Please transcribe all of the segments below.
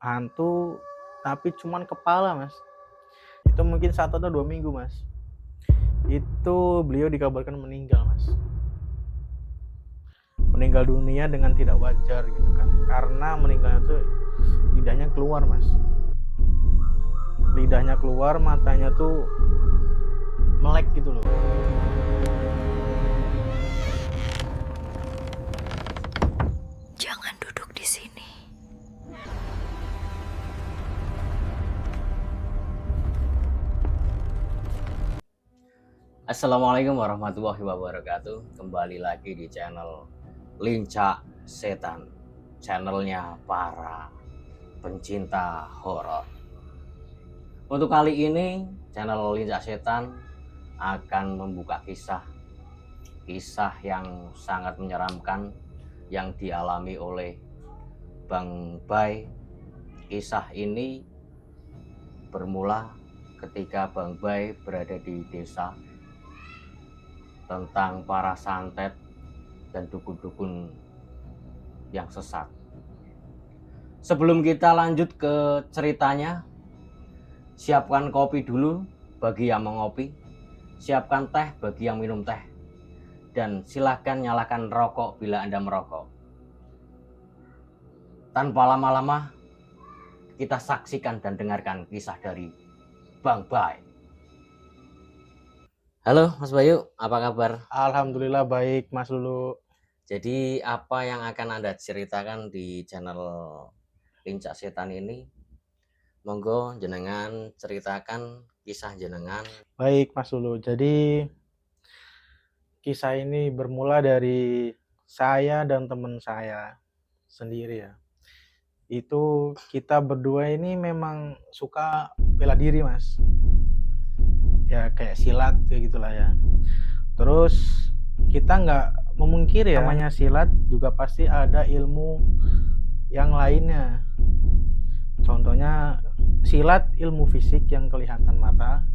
hantu, tapi cuman kepala, Mas. Itu mungkin 1 atau 2 minggu, Mas. Itu beliau dikabarkan meninggal, Mas. Meninggal dunia dengan tidak wajar gitu kan. Karena meninggalnya tuh lidahnya keluar, Mas. Lidahnya keluar, matanya tuh melek gitu loh. Jangan duduk di sini. Assalamualaikum warahmatullahi wabarakatuh. Kembali lagi di channel Lincak Setan, channelnya para pencinta horor. Untuk kali ini channel Lincak Setan akan membuka kisah yang sangat menyeramkan yang dialami oleh Bang Bay. Kisah ini bermula ketika Bang Bay berada di desa, tentang para santet dan dukun-dukun yang sesat. Sebelum kita lanjut ke ceritanya, siapkan kopi dulu bagi yang mengopi, siapkan teh bagi yang minum teh, dan silahkan nyalakan rokok bila Anda merokok. Tanpa lama-lama, kita saksikan dan dengarkan kisah dari Bang Bay. Halo Mas Bayu, apa kabar? Alhamdulillah baik, Mas Lulu. Jadi apa yang akan Anda ceritakan di channel Lincak Setan ini? Monggo jenengan ceritakan kisah jenengan. Baik, Mas Lulu. Jadi kisah ini bermula dari saya dan teman saya sendiri ya. Itu kita berdua ini memang suka bela diri, Mas. Ya kayak silat kayak gitulah ya. Terus kita nggak memungkiri ya, namanya silat juga pasti ada ilmu yang lainnya. Contohnya silat ilmu fisik yang kelihatan mata,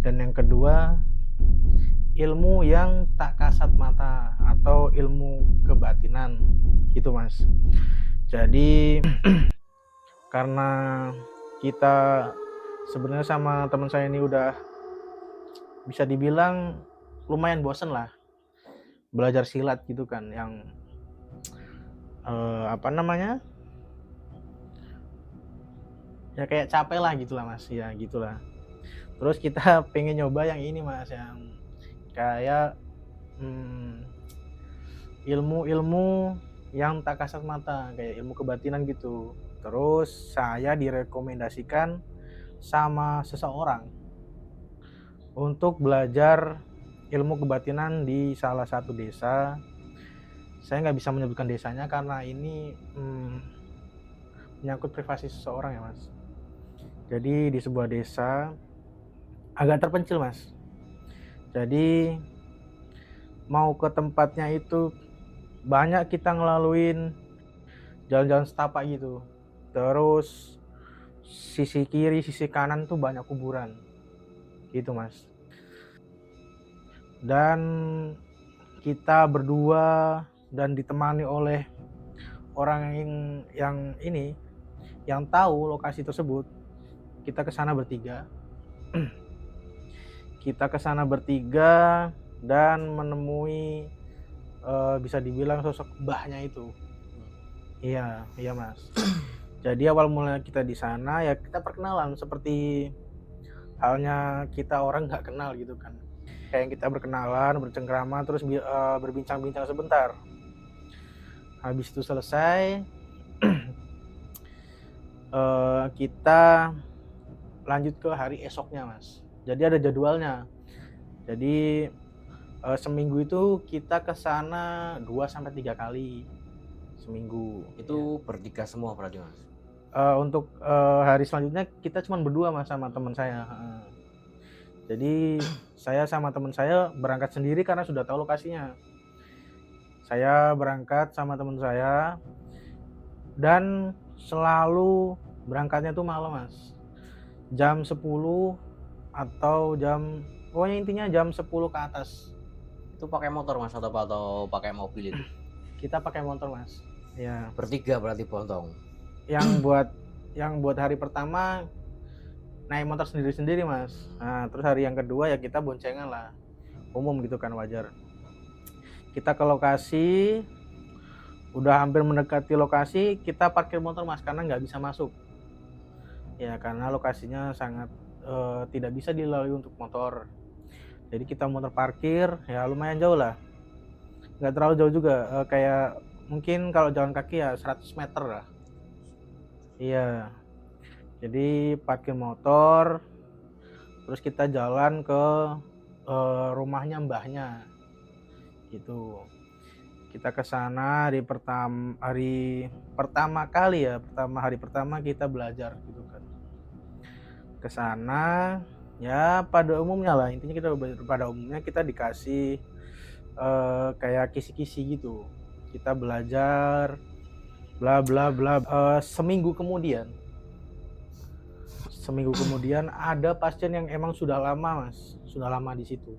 dan yang kedua ilmu yang tak kasat mata atau ilmu kebatinan gitu, Mas. Jadi karena kita sebenarnya sama teman saya ini udah bisa dibilang lumayan bosen lah belajar silat gitu kan, yang apa namanya ya kayak capek lah gitulah, Mas, ya gitulah. Terus kita pengen nyoba yang ini, Mas, yang kayak ilmu-ilmu yang tak kasat mata, kayak ilmu kebatinan gitu. Terus saya direkomendasikan sama seseorang untuk belajar ilmu kebatinan di salah satu desa. Saya nggak bisa menyebutkan desanya karena ini menyangkut privasi seseorang ya, Mas. Jadi di sebuah desa agak terpencil, Mas. Jadi mau ke tempatnya itu banyak kita ngelaluin jalan-jalan setapak gitu. Terus sisi kiri, sisi kanan tuh banyak kuburan gitu, Mas. Dan kita berdua dan ditemani oleh orang yang tahu lokasi tersebut. Kita ke sana bertiga. Kita ke sana bertiga dan menemui bisa dibilang sosok mbahnya itu. Iya, Mas. Jadi awal mulanya kita di sana ya kita perkenalan seperti halnya kita orang nggak kenal gitu kan. Kayak kita berkenalan, bercengkrama, terus berbincang-bincang sebentar. Habis itu selesai, kita lanjut ke hari esoknya, Mas. Jadi ada jadwalnya. Jadi seminggu itu kita ke sana 2-3 kali seminggu. Itu bertiga semua berarti, Mas? Untuk hari selanjutnya kita cuma berdua, Mas, sama teman saya. Jadi saya sama teman saya berangkat sendiri karena sudah tahu lokasinya. Saya berangkat sama teman saya dan selalu berangkatnya tuh malam, Mas. Jam 10 atau pokoknya intinya jam 10 ke atas. Itu pakai motor, Mas, atau pakai mobil itu? Kita pakai motor, Mas. Ya. Bertiga berarti bontong. Yang buat yang buat hari pertama naik motor sendiri-sendiri Mas. Nah terus hari yang kedua ya kita boncengan lah, umum gitu kan, wajar. Kita ke lokasi, udah hampir mendekati lokasi, kita parkir motor Mas karena nggak bisa masuk. Ya karena lokasinya sangat tidak bisa dilalui untuk motor. Jadi kita motor parkir ya lumayan jauh lah, nggak terlalu jauh juga, kayak mungkin kalau jalan kaki ya 100 meter lah. Iya, jadi parkir motor, terus kita jalan ke rumahnya mbahnya gitu. Kita ke sana hari pertama kali ya, hari pertama kita belajar gitu kan. Ke sana ya pada umumnya lah, intinya pada umumnya kita dikasih kayak kisi-kisi gitu. Kita belajar bla bla bla. Seminggu kemudian ada pasien yang emang sudah lama Mas, sudah lama di situ.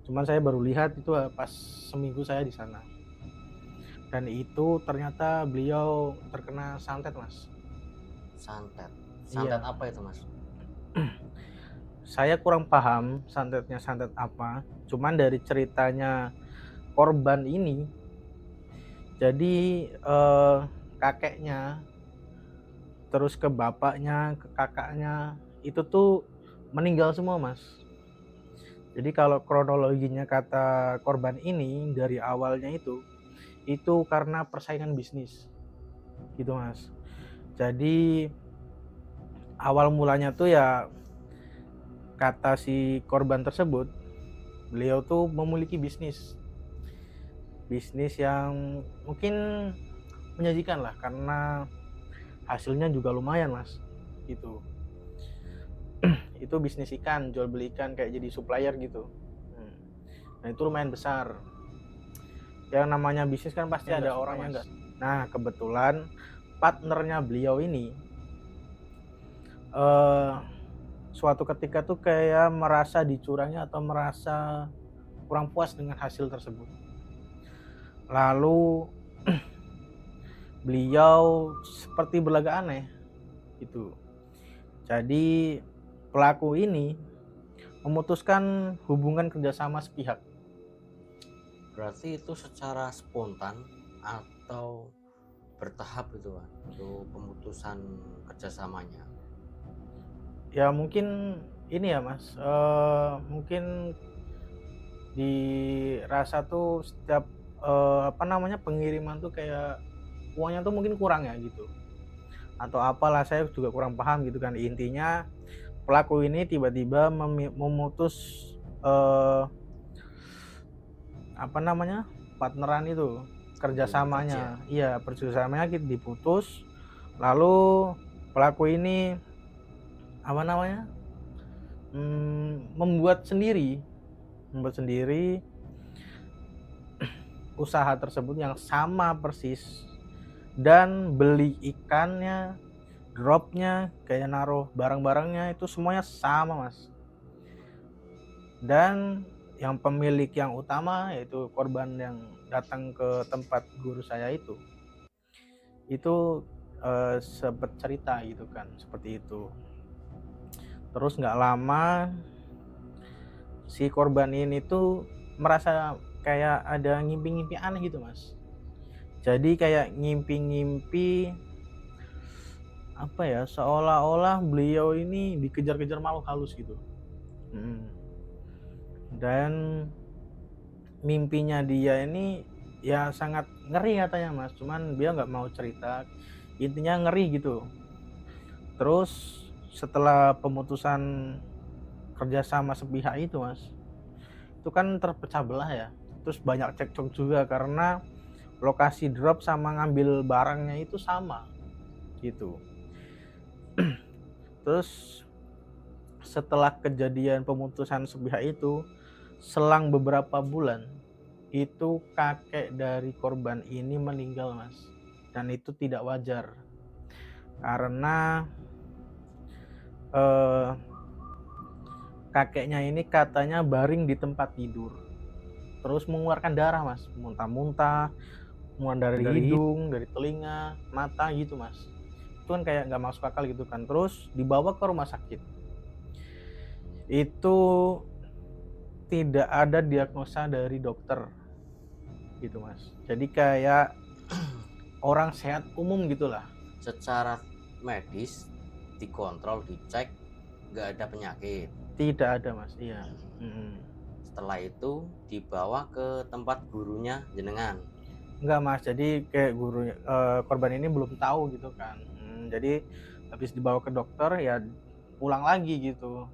Cuman saya baru lihat itu pas seminggu saya di sana. Dan itu ternyata beliau terkena santet Mas. Santet. Santet Iya. apa itu Mas? Saya kurang paham santetnya santet apa. Cuman dari ceritanya korban ini, jadi kakeknya, terus ke bapaknya, ke kakaknya, itu tuh meninggal semua Mas. Jadi kalau kronologinya kata korban ini dari awalnya itu karena persaingan bisnis gitu Mas. Jadi awal mulanya tuh ya kata si korban tersebut, beliau tuh memiliki bisnis yang mungkin menjanjikan lah karena hasilnya juga lumayan Mas gitu. Itu bisnis ikan, jual beli ikan kayak jadi supplier gitu. Nah itu lumayan besar. Yang namanya bisnis kan pasti ada orang yang enggak. Nah kebetulan partnernya beliau ini suatu ketika tuh kayak merasa dicurangi atau merasa kurang puas dengan hasil tersebut. Lalu beliau seperti berlagak aneh gitu. Jadi pelaku ini memutuskan hubungan kerjasama sepihak. Berarti itu secara spontan atau bertahap itu Pak, untuk pemutusan kerjasamanya? Ya mungkin ini ya Mas, mungkin dirasa tuh setiap pengiriman tuh kayak uangnya tuh mungkin kurang ya gitu, atau apalah, saya juga kurang paham gitu kan. Intinya pelaku ini tiba-tiba memutus partneran itu, kerjasamanya. Iya, kerjasamanya diputus. Lalu pelaku ini membuat sendiri usaha tersebut yang sama persis, dan beli ikannya, dropnya, kayak naruh barang-barangnya itu semuanya sama Mas. Dan yang pemilik yang utama yaitu korban yang datang ke tempat guru saya itu sempat cerita gitu kan, seperti itu. Terus nggak lama si korban ini tuh merasa kayak ada ngimpi-ngimpi aneh gitu Mas. Jadi kayak ngimpi-ngimpi seolah-olah beliau ini dikejar-kejar makhluk halus gitu. Dan mimpinya dia ini ya sangat ngeri katanya Mas, cuman dia nggak mau cerita, intinya ngeri gitu. Terus setelah pemutusan kerjasama sepihak itu Mas, itu kan terpecah belah ya, terus banyak cekcok juga karena lokasi drop sama ngambil barangnya itu sama gitu. Terus setelah kejadian pemutusan sepihak itu, selang beberapa bulan itu kakek dari korban ini meninggal Mas, dan itu tidak wajar karena kakeknya ini katanya baring di tempat tidur, terus mengeluarkan darah Mas, muntah-muntah, dari hidung, dari telinga, mata gitu Mas. itu kan kayak nggak masuk akal gitu kan. Terus dibawa ke rumah sakit. Itu tidak ada diagnosa dari dokter gitu Mas. Jadi kayak orang sehat umum gitulah. Secara medis dikontrol, dicek, nggak ada penyakit. Tidak ada Mas, iya. Setelah itu dibawa ke tempat gurunya jenengan. Enggak Mas, jadi kayak guru korban ini belum tahu gitu kan. Jadi habis dibawa ke dokter ya pulang lagi gitu.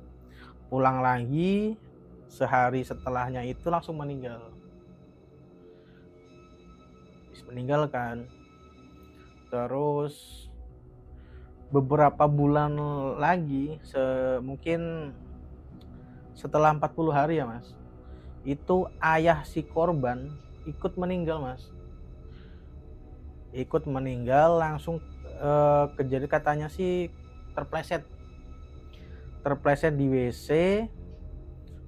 Pulang lagi sehari setelahnya itu langsung meninggal. Habis meninggal kan. Terus beberapa bulan lagi, mungkin setelah 40 hari ya Mas, itu ayah si korban ikut meninggal Mas. Ikut meninggal langsung kejadian katanya sih terpleset di WC,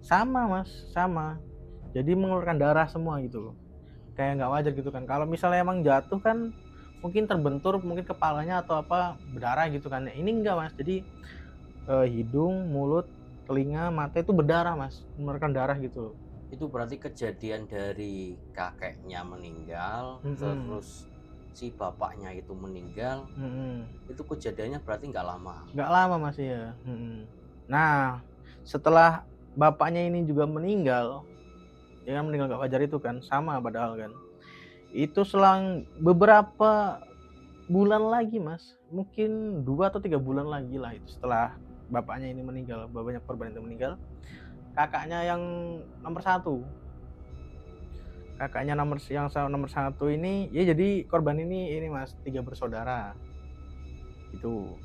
sama Mas, sama. Jadi mengeluarkan darah semua gitu loh. Kayak nggak wajar gitu kan. Kalau misalnya emang jatuh kan mungkin terbentur, mungkin kepalanya atau apa berdarah gitu kan. Ini enggak Mas. Jadi hidung, mulut, telinga, mata itu berdarah Mas, mengeluarkan darah gitu loh. Itu berarti kejadian dari kakeknya meninggal, terus si bapaknya itu meninggal. Itu kejadiannya berarti nggak lama. Nggak lama Mas ya. Nah, setelah bapaknya ini juga meninggal, ya kan meninggal nggak wajar itu kan, sama padahal kan. Itu selang beberapa bulan lagi Mas, mungkin 2 atau 3 bulan lagi lah itu setelah bapaknya ini meninggal, bapaknya korban itu meninggal, kakaknya yang nomor 1. Kakaknya nomor 1 ini, ya jadi korban ini Mas, 3 bersaudara. Itu.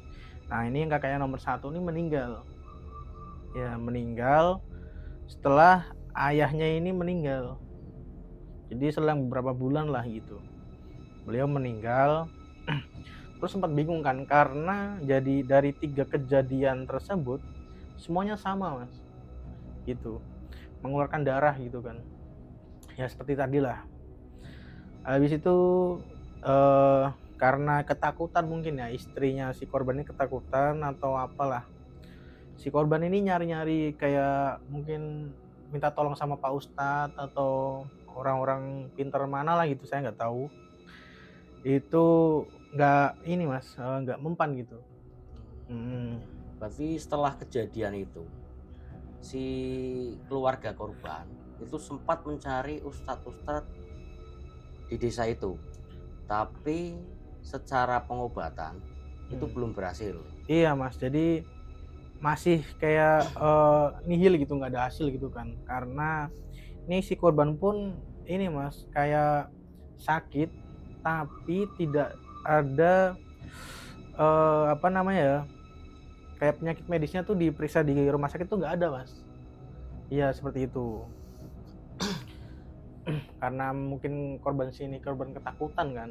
Nah, ini yang kakaknya nomor 1 ini meninggal. Ya, meninggal setelah ayahnya ini meninggal. Jadi selang beberapa bulan lah gitu. Beliau meninggal. Terus sempat bingung kan karena jadi dari 3 kejadian tersebut semuanya sama Mas. Gitu. Mengeluarkan darah gitu kan. Ya seperti tadi lah. Habis itu karena ketakutan mungkin ya, istrinya si korban ini ketakutan atau apalah. Si korban ini nyari-nyari kayak mungkin minta tolong sama Pak Ustadz atau orang-orang pintar mana lah gitu, saya nggak tahu. Itu nggak ini Mas, nggak mempan gitu. Berarti setelah kejadian itu si keluarga korban itu sempat mencari ustadz-ustadz di desa itu, tapi secara pengobatan itu belum berhasil. Iya Mas, jadi masih kayak nihil gitu, nggak ada hasil gitu kan. Karena ini si korban pun ini Mas, kayak sakit tapi tidak ada apa namanya ya, kayak penyakit medisnya tuh diperiksa di rumah sakit tuh nggak ada Mas. Iya seperti itu. Karena mungkin korban ketakutan kan.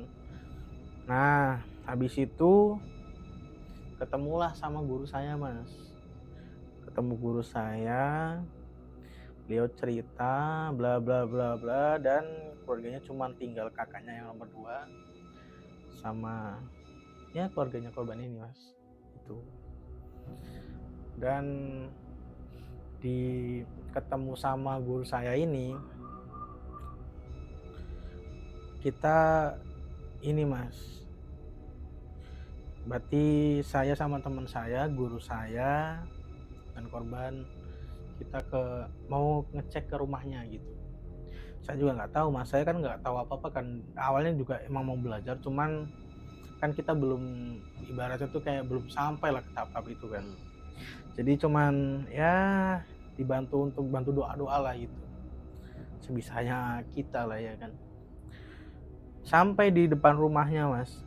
Nah habis itu ketemulah sama guru saya Mas. Ketemu guru saya, beliau cerita bla bla bla bla, dan keluarganya cuma tinggal kakaknya yang nomor 2 sama ya keluarganya korban ini Mas. Itu. Dan ketemu sama guru saya ini, kita ini Mas, berarti saya sama teman saya, guru saya dan korban, kita mau ngecek ke rumahnya gitu. Saya juga nggak tahu Mas, saya kan nggak tahu apa-apa kan, awalnya juga emang mau belajar, cuman kan kita belum, ibaratnya tuh kayak belum sampai lah ke tahap itu kan. Jadi cuman ya dibantu untuk bantu doa-doa lah gitu, sebisanya kita lah ya kan. Sampai di depan rumahnya Mas,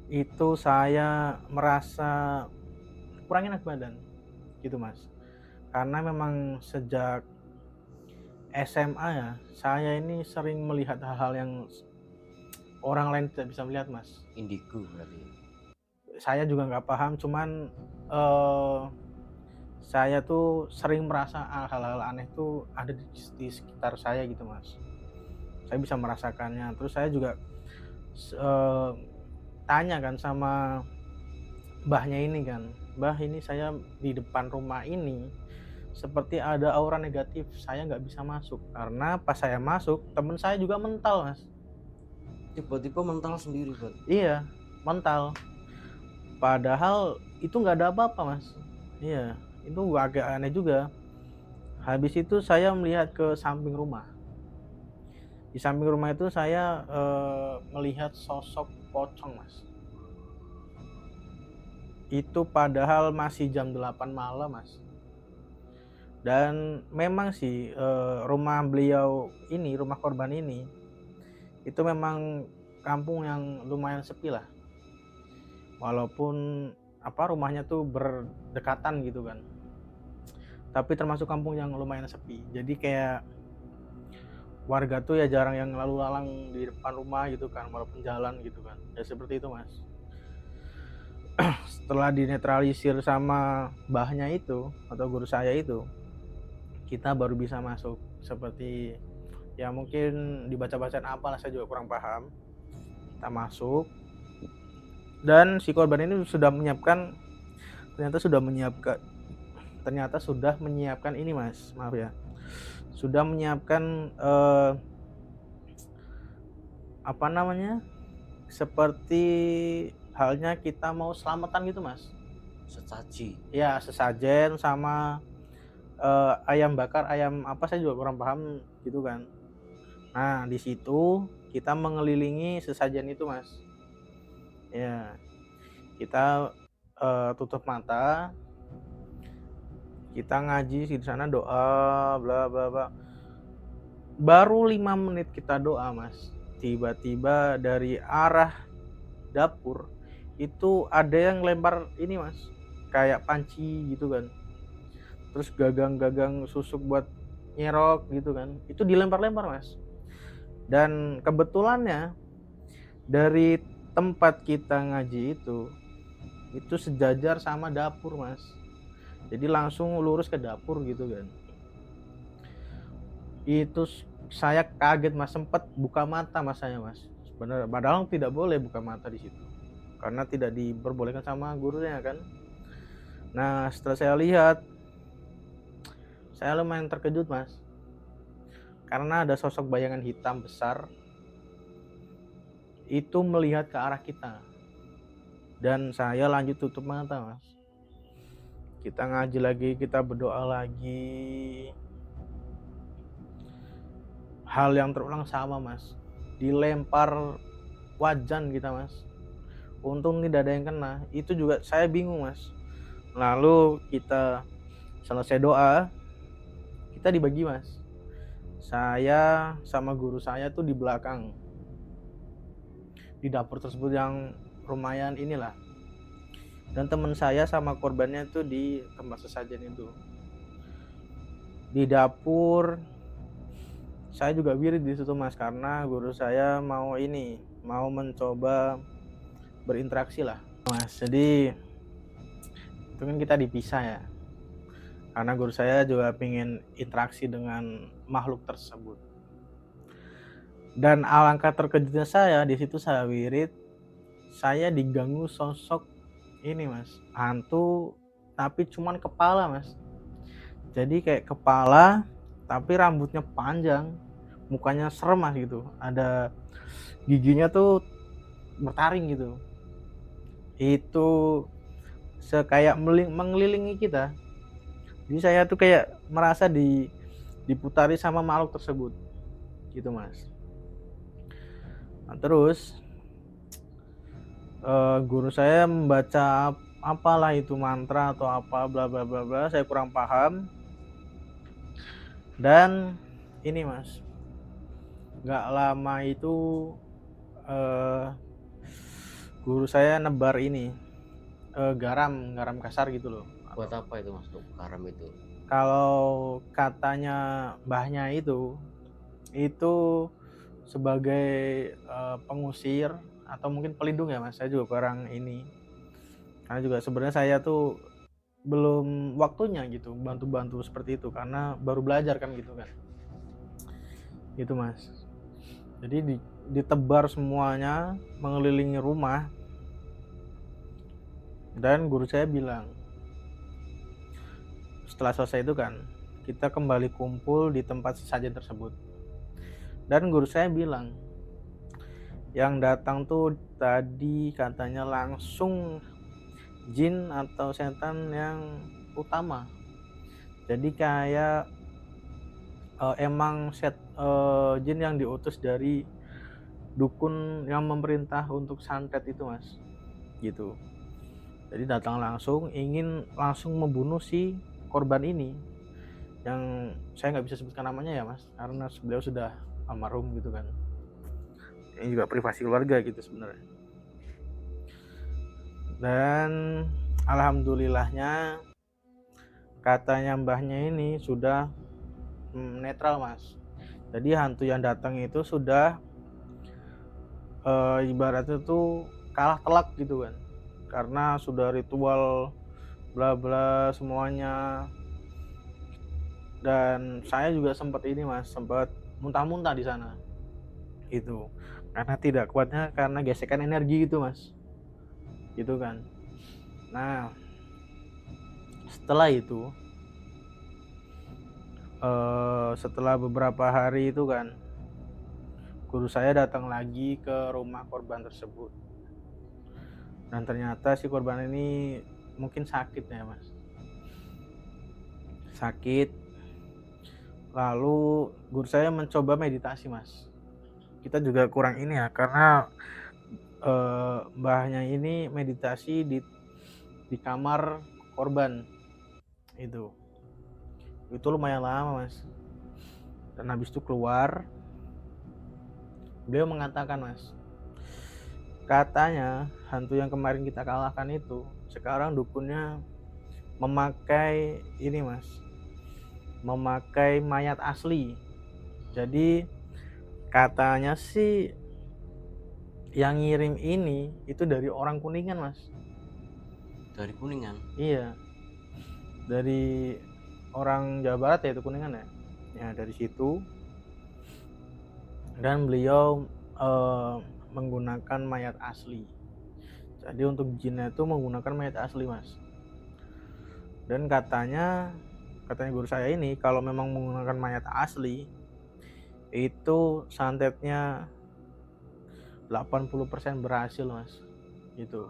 itu saya merasa kurang enak badan gitu Mas, karena memang sejak SMA ya, saya ini sering melihat hal-hal yang orang lain tidak bisa melihat Mas. Indigo berarti. Saya juga nggak paham, cuman saya tuh sering merasa hal-hal aneh tuh ada di sekitar saya gitu Mas. Saya bisa merasakannya. Terus saya juga tanya kan sama mbahnya ini kan, "Mbah, ini saya di depan rumah ini seperti ada aura negatif, saya nggak bisa masuk." Karena pas saya masuk, temen saya juga mental, Mas. Tiba-tiba mental sendiri, Bang. Iya, mental. Padahal itu nggak ada apa-apa, Mas. Iya, itu agak aneh juga. Habis itu saya melihat ke samping rumah. Di samping rumah itu saya, melihat sosok pocong, Mas. Itu padahal masih jam 8 malam, Mas. Dan memang sih, rumah beliau ini, rumah korban ini, itu memang kampung yang lumayan sepi lah. Walaupun rumahnya tuh berdekatan gitu kan. Tapi termasuk kampung yang lumayan sepi. Jadi kayak warga tuh ya jarang yang lalu lalang di depan rumah gitu kan, walaupun jalan gitu kan. Ya seperti itu, Mas. Setelah dinetralisir sama mbahnya itu atau guru saya itu, kita baru bisa masuk. Seperti ya mungkin dibaca-bacaan apalah, saya juga kurang paham. Kita masuk dan si korban ini ternyata sudah menyiapkan ini, Mas, maaf ya. Sudah menyiapkan seperti halnya kita mau selamatan gitu, Mas. Sesaji. Ya, sesajen sama ayam bakar, ayam apa saya juga kurang paham gitu kan. Nah, di situ kita mengelilingi sesajen itu, Mas. Ya, kita tutup mata, kita ngaji di sana, doa bla bla bla. Baru 5 menit kita doa, Mas, tiba-tiba dari arah dapur itu ada yang lempar ini, Mas, kayak panci gitu kan. Terus gagang-gagang susuk buat nyerok gitu kan. Itu dilempar-lempar, Mas. Dan kebetulannya dari tempat kita ngaji itu sejajar sama dapur, Mas. Jadi langsung lurus ke dapur gitu kan. Itu saya kaget, Mas, sempat buka mata Mas saya, Mas. Sebenarnya padahal tidak boleh buka mata di situ. Karena tidak diperbolehkan sama gurunya kan. Nah, setelah saya lihat, saya lumayan terkejut, Mas. Karena ada sosok bayangan hitam besar itu melihat ke arah kita. Dan saya lanjut tutup mata, Mas. Kita ngaji lagi, kita berdoa lagi. Hal yang terulang sama, Mas. Dilempar wajan kita, Mas. Untung tidak ada yang kena. Itu juga saya bingung, Mas. Lalu kita selesai doa, kita dibagi, Mas. Saya sama guru saya tuh di belakang. Di dapur tersebut yang lumayan inilah. Dan teman saya sama korbannya tuh di tempat sesajen itu. Di dapur saya juga wirid di situ, Mas, karena guru saya mau mencoba berinteraksi lah, Mas. Jadi itu kan kita dipisah ya. Karena guru saya juga pengen interaksi dengan makhluk tersebut. Dan alangkah terkejutnya saya di situ, saya wirid, saya diganggu sosok ini, Mas, hantu tapi cuman kepala, Mas. Jadi kayak kepala tapi rambutnya panjang, mukanya serem, Mas, gitu. Ada giginya tuh bertaring gitu. Itu kayak mengelilingi kita. Jadi saya tuh kayak merasa diputari sama makhluk tersebut. Gitu, Mas. Nah, terus guru saya membaca apalah itu mantra atau apa bla bla bla bla, saya kurang paham. Dan ini, Mas, nggak lama itu guru saya nebar ini garam kasar gitu loh. Buat apa itu, Mas, untuk garam itu? Kalau katanya mbahnya itu sebagai pengusir atau mungkin pelindung ya, Mas. Saya juga kurang ini. Karena juga sebenarnya saya tuh belum waktunya gitu bantu-bantu seperti itu karena baru belajar kan gitu kan. Gitu, Mas. Jadi ditebar semuanya mengelilingi rumah. Dan guru saya bilang, setelah selesai itu kan, kita kembali kumpul di tempat sesajen tersebut. Dan guru saya bilang, yang datang tuh tadi katanya langsung jin atau setan yang utama. Jadi kayak emang jin yang diutus dari dukun yang memerintah untuk santet itu, Mas. Gitu. Jadi datang langsung, ingin langsung membunuh si korban ini. Yang saya nggak bisa sebutkan namanya ya, Mas, karena beliau sudah almarhum gitu kan. Ini juga privasi keluarga gitu sebenarnya. Dan alhamdulillahnya katanya mbahnya ini sudah netral, Mas. Jadi hantu yang datang itu sudah ibaratnya tuh kalah telak gitu kan, karena sudah ritual bla bla semuanya. Dan saya juga sempat ini, Mas, sempat muntah-muntah di sana itu, karena tidak kuatnya karena gesekan energi gitu, Mas, gitu kan. Nah, setelah itu setelah beberapa hari itu kan, guru saya datang lagi ke rumah korban tersebut. Dan ternyata si korban ini mungkin sakit ya, Mas. Sakit. Lalu guru saya mencoba meditasi, Mas. Kita juga kurang ini ya, karena mbahnya ini meditasi di kamar korban itu lumayan lama, Mas. Dan habis itu keluar, beliau mengatakan, Mas, katanya hantu yang kemarin kita kalahkan itu sekarang dukunnya memakai ini, Mas, memakai mayat asli. Jadi katanya sih yang ngirim ini itu dari orang Kuningan, Mas. Dari Kuningan? Iya, dari orang Jawa Barat ya, itu Kuningan ya. Ya dari situ. Dan beliau menggunakan mayat asli. Jadi untuk jinnya itu menggunakan mayat asli, Mas. Dan katanya guru saya ini kalau memang menggunakan mayat asli itu santetnya 80% berhasil, Mas. Gitu.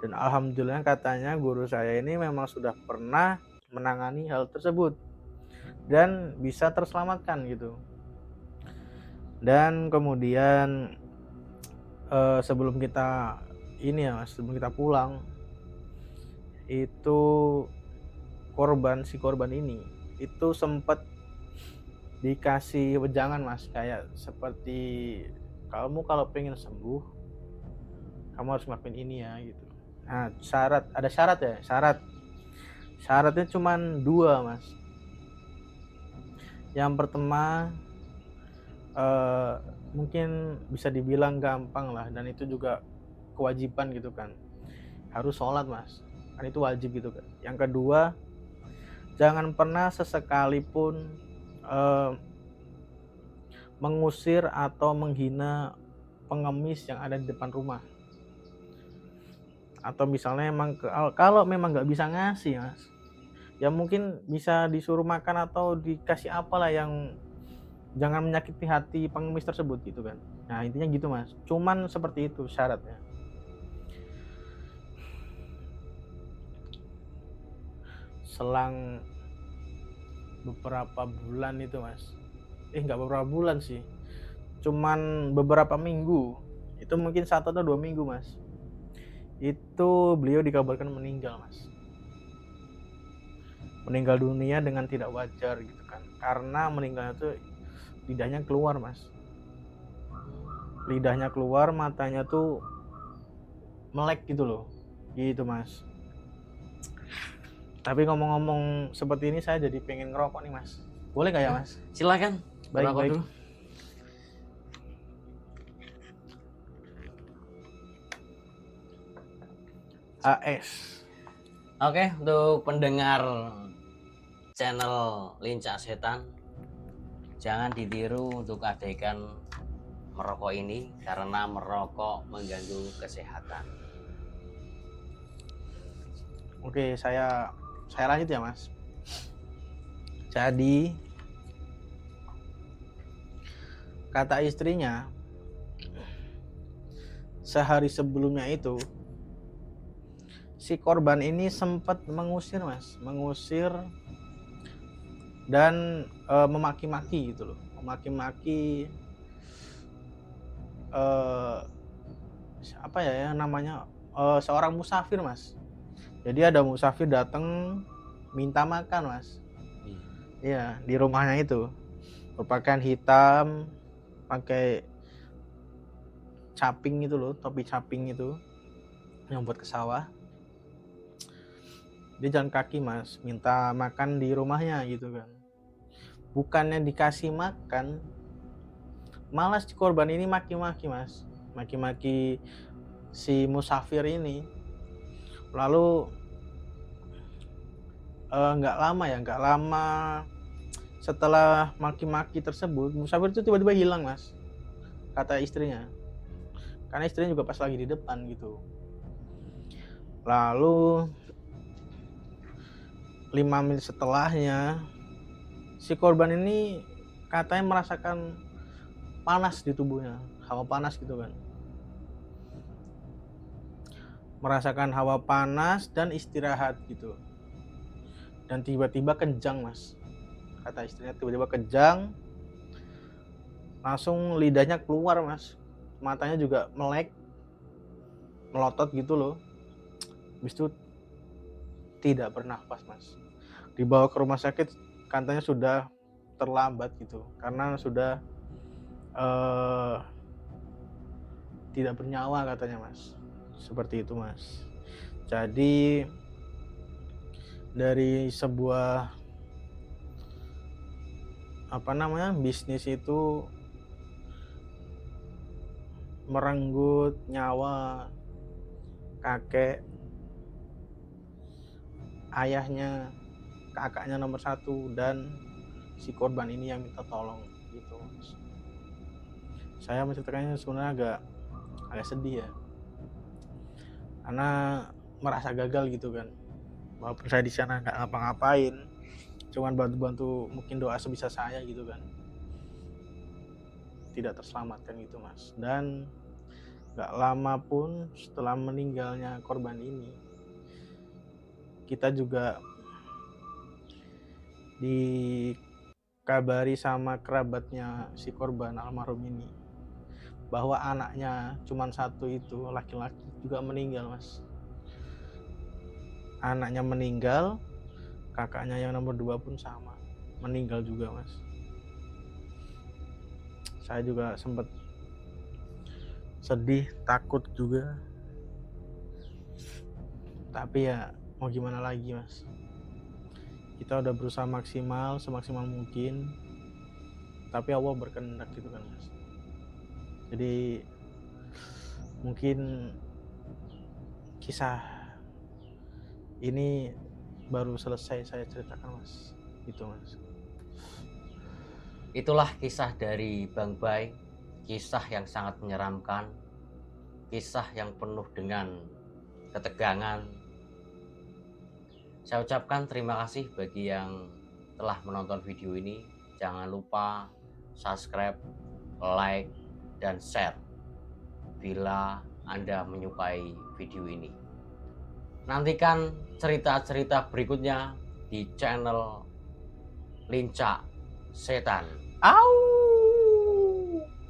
Dan alhamdulillah katanya guru saya ini memang sudah pernah menangani hal tersebut dan bisa terselamatkan gitu. Dan kemudian sebelum kita ini ya, Mas, sebelum kita pulang itu si korban ini itu sempat dikasih wejangan, Mas, kayak seperti kamu kalau pengen sembuh kamu harus ngelakuin ini ya gitu. Nah, ada syarat ya, syaratnya cuma 2, Mas. Yang pertama mungkin bisa dibilang gampang lah, dan itu juga kewajiban gitu kan, harus sholat, Mas, kan itu wajib gitu kan. Yang kedua, jangan pernah sesekalipun mengusir atau menghina pengemis yang ada di depan rumah. Atau misalnya emang kalau memang nggak bisa ngasih, Mas, ya mungkin bisa disuruh makan atau dikasih apalah yang jangan menyakiti hati pengemis tersebut gitu kan. Nah intinya gitu, Mas, cuman seperti itu syaratnya. Selang beberapa bulan itu, Mas, nggak beberapa bulan sih, cuman beberapa minggu, itu mungkin 1 atau 2 minggu, Mas, itu beliau dikabarkan meninggal, Mas. Meninggal dunia dengan tidak wajar gitu kan, karena meninggalnya tuh lidahnya keluar, Mas. Lidahnya keluar, matanya tuh melek gitu loh, gitu, Mas. Tapi ngomong-ngomong seperti ini saya jadi pengen ngerokok nih, Mas. Boleh nggak ya, Mas? Silakan. Baik. Dulu. AS. Oke, untuk pendengar channel Lincah Setan, jangan ditiru untuk adegan merokok ini karena merokok mengganggu kesehatan. Oke, saya lanjut ya, Mas. Jadi kata istrinya, sehari sebelumnya itu si korban ini sempat mengusir, Mas, dan memaki-maki gitu loh, memaki-maki apa ya namanya, seorang musafir, Mas. Jadi ada musafir datang minta makan, Mas. Iya, di rumahnya itu berpakaian hitam, pakai caping itu loh, topi caping itu yang buat ke sawah. Dia jalan kaki, Mas, minta makan di rumahnya gitu kan. Bukannya dikasih makan, malah si korban ini maki-maki, Mas, maki-maki si musafir ini. Lalu nggak lama setelah maki-maki tersebut, musafir itu tiba-tiba hilang, Mas, kata istrinya, karena istrinya juga pas lagi di depan gitu. Lalu 5 menit setelahnya si korban ini katanya merasakan panas di tubuhnya, hawa panas gitu kan, merasakan hawa panas dan istirahat gitu, dan tiba-tiba kejang, Mas, kata istrinya, tiba-tiba kejang, langsung lidahnya keluar, Mas, matanya juga melek, melotot gitu loh, habis itu tidak bernafas, Mas. Dibawa ke rumah sakit katanya sudah terlambat gitu, karena sudah tidak bernyawa katanya, Mas, seperti itu, Mas. Jadi dari sebuah bisnis itu merenggut nyawa kakek, ayahnya, kakaknya nomor 1, dan si korban ini yang minta tolong gitu, Mas. Saya menceritakannya sebenarnya agak sedih ya, karena merasa gagal gitu kan, walaupun saya di sana nggak ngapa-ngapain, cuman bantu-bantu mungkin doa sebisa saya gitu kan, tidak terselamatkan gitu, Mas. Dan nggak lama pun setelah meninggalnya korban ini, kita juga dikabari sama kerabatnya si korban almarhum ini bahwa anaknya cuman 1 itu, laki-laki, juga meninggal, Mas. Anaknya meninggal, kakaknya yang nomor 2 pun sama, meninggal juga, Mas. Saya juga sempat sedih, takut juga, tapi ya mau gimana lagi, Mas. Kita udah berusaha semaksimal mungkin, tapi Allah berkehendak gitu kan, Mas. Jadi mungkin kisah ini baru selesai saya ceritakan, Mas. Gitu, Mas. Itulah kisah dari Bang Bay, kisah yang sangat menyeramkan, kisah yang penuh dengan ketegangan. Saya ucapkan terima kasih bagi yang telah menonton video ini. Jangan lupa subscribe, like, dan share bila Anda menyukai video ini. Nantikan cerita-cerita berikutnya di channel Lincah Setan.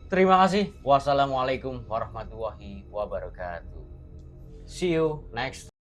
Terima kasih. Wassalamualaikum warahmatullahi wabarakatuh. See you next.